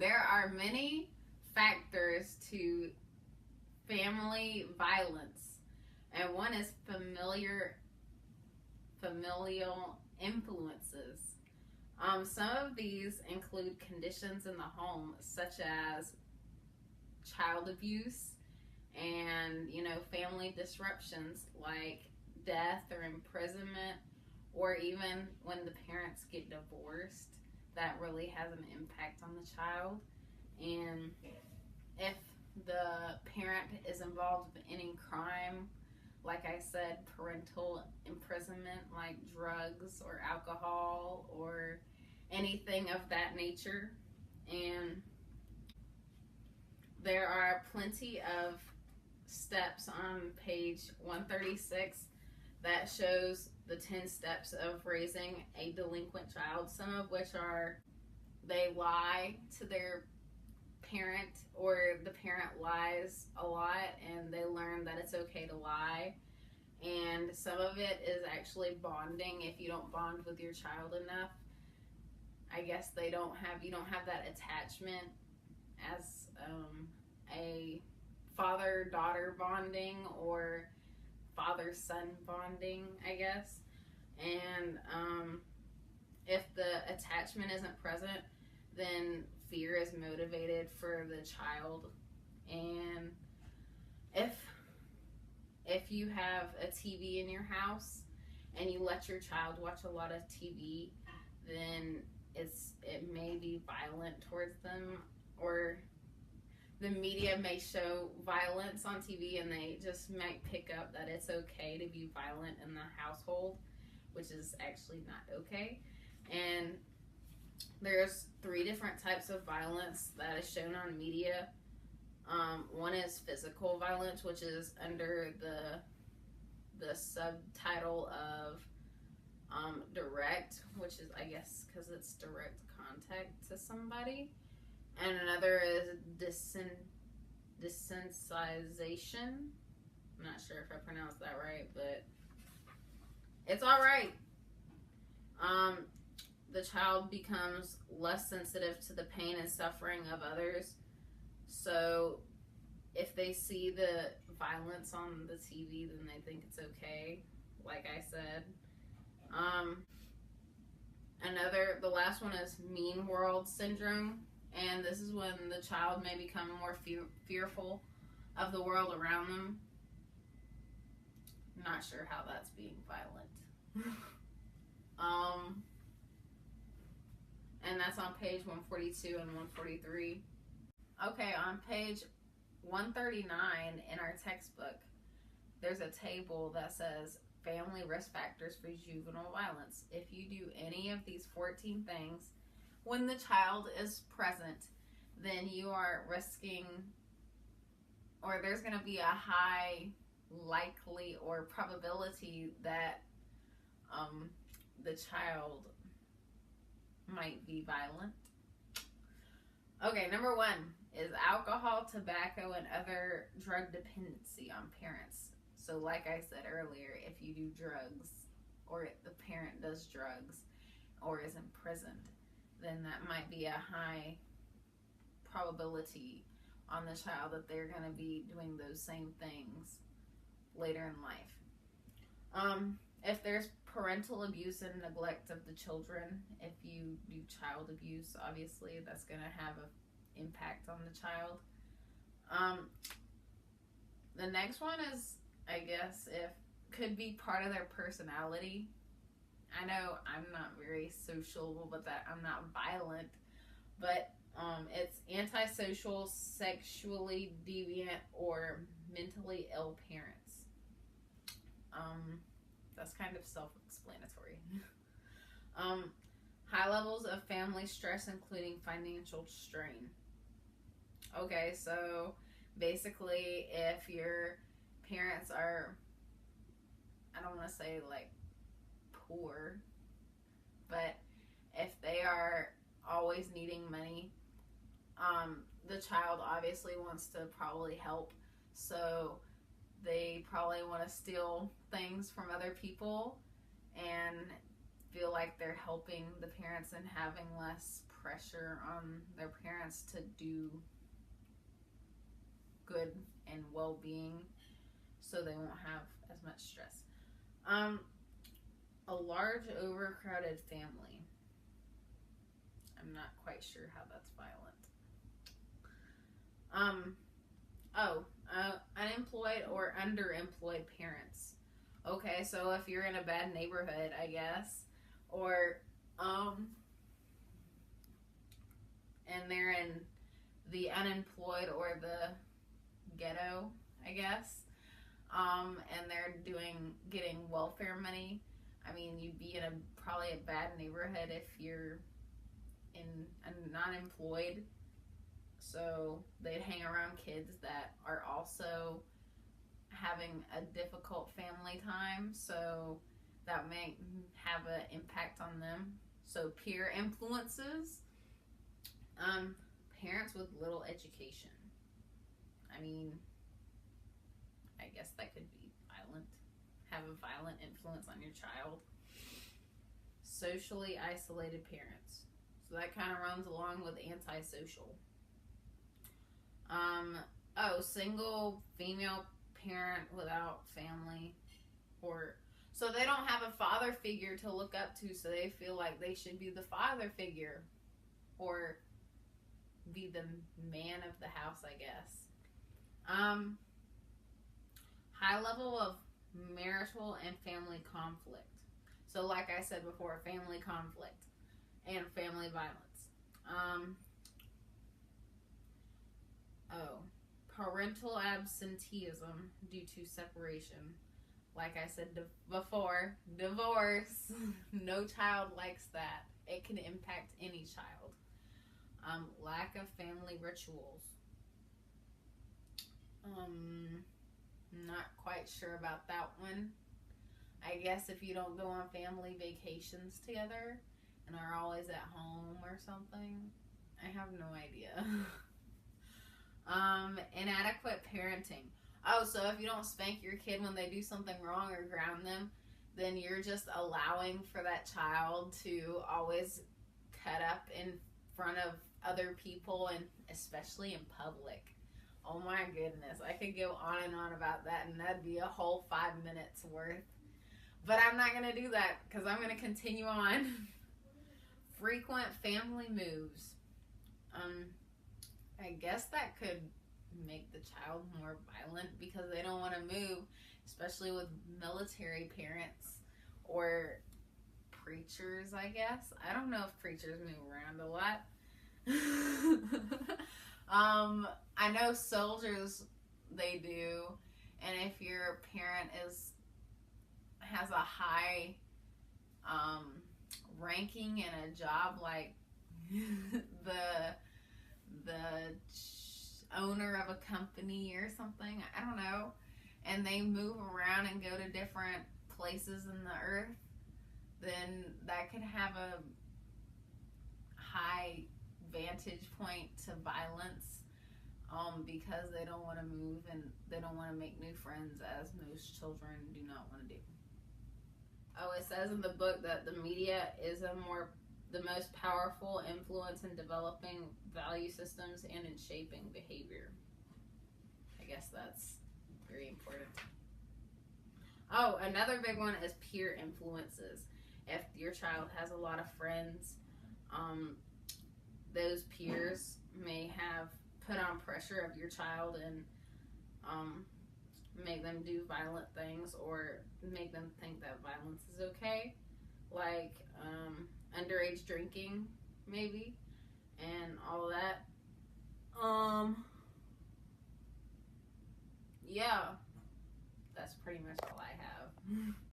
There are many factors to family violence, and one is familial influences. Some of these include conditions in the home, such as child abuse and, family disruptions like death or imprisonment, or even when the parents get divorced. That really has an impact on the child. And if the parent is involved in any crime, like I said, parental imprisonment, like drugs or alcohol or anything of that nature. And there are plenty of steps on page 136 that shows the 10 steps of raising a delinquent child, some of which are they lie to their parent, or the parent lies a lot and they learn that it's okay to lie. And some of it is actually bonding. If you don't bond with your child enough, I guess you don't have that attachment as a father-daughter bonding or father-son bonding, I guess. And if the attachment isn't present, then fear is motivated for the child. And if you have a TV in your house and you let your child watch a lot of TV, then it may be violent towards them, or the media may show violence on TV and they just might pick up that it's okay to be violent in the household, which is actually not okay. And there's 3 different types of violence that is shown on media. One is physical violence, which is under the subtitle of direct, which is, I guess, because it's direct contact to somebody. And another is desensitization. I'm not sure if I pronounced that right, but it's all right. The child becomes less sensitive to the pain and suffering of others. So if they see the violence on the TV, then they think it's okay, like I said. The last one is mean world syndrome. And this is when the child may become more fearful of the world around them. I'm not sure how that's being violent. And that's on page 142 and 143. Okay, on page 139 in our textbook, there's a table that says family risk factors for juvenile violence. If you do any of these 14 things when the child is present, then you are risking, or there's going to be a high likely or probability that the child might be violent. Okay, number 1 is alcohol, tobacco, and other drug dependency on parents. So like I said earlier, if you do drugs, or the parent does drugs, or is imprisoned, then that might be a high probability on the child that they're going to be doing those same things later in life. If there's parental abuse and neglect of the children, if you do child abuse, obviously that's going to have an impact on the child. The next one is, I guess, if could be part of their personality. I know I'm not very social, but that I'm not violent, but it's antisocial, sexually deviant, or mentally ill parents. That's kind of self-explanatory. High levels of family stress, including financial strain. Okay, so basically if your parents are, I don't want to say like poor, but if they are always needing money, the child obviously wants to probably help, so they probably want to steal things from other people, and feel like they're helping the parents and having less pressure on their parents to do good and well-being, so they won't have as much stress. A large overcrowded family. I'm not quite sure how that's violent. Unemployed or underemployed parents. Okay, so if you're in a bad neighborhood, I guess, or and they're in the unemployed or the ghetto, I guess, and they're getting welfare money. I mean, you'd be in probably a bad neighborhood if you're not employed. So they'd hang around kids that are also having a difficult family time, so that may have an impact on them. So peer influences. Parents with little education. I mean, I guess that could be violent. Have a violent influence on your child. Socially isolated parents. So that kind of runs along with antisocial. Single female parent without family, or so they don't have a father figure to look up to, so they feel like they should be the father figure or be the man of the house, I guess. High level of marital and family conflict. So like I said before, family conflict and family violence. Parental absenteeism due to separation. Like I said before, divorce. No child likes that. It can impact any child. Lack of family rituals. Not quite sure about that one. I guess if you don't go on family vacations together and are always at home or something. I have no idea. Inadequate parenting. So if you don't spank your kid when they do something wrong or ground them, then you're just allowing for that child to always cut up in front of other people, and especially in public. Oh my goodness, I could go on and on about that, and that'd be a whole 5 minutes worth. But I'm not going to do that because I'm going to continue on. Frequent family moves. I guess that could make the child more violent because they don't want to move, especially with military parents or preachers, I guess. I don't know if preachers move around a lot. I know soldiers, they do. And if your parent has a high ranking in a job, like the owner of a company or something, I don't know, and they move around and go to different places in the earth, then that could have a high vantage point to violence, because they don't want to move and they don't want to make new friends, as most children do not want to do. It says in the book that the media is the most powerful influence in developing value systems and in shaping behavior. I guess that's very important. Another big one is peer influences. If your child has a lot of friends, those peers may have put on pressure of your child and make them do violent things or make them think that violence is okay. Like underage drinking, maybe, and all that. Yeah, that's pretty much all I have.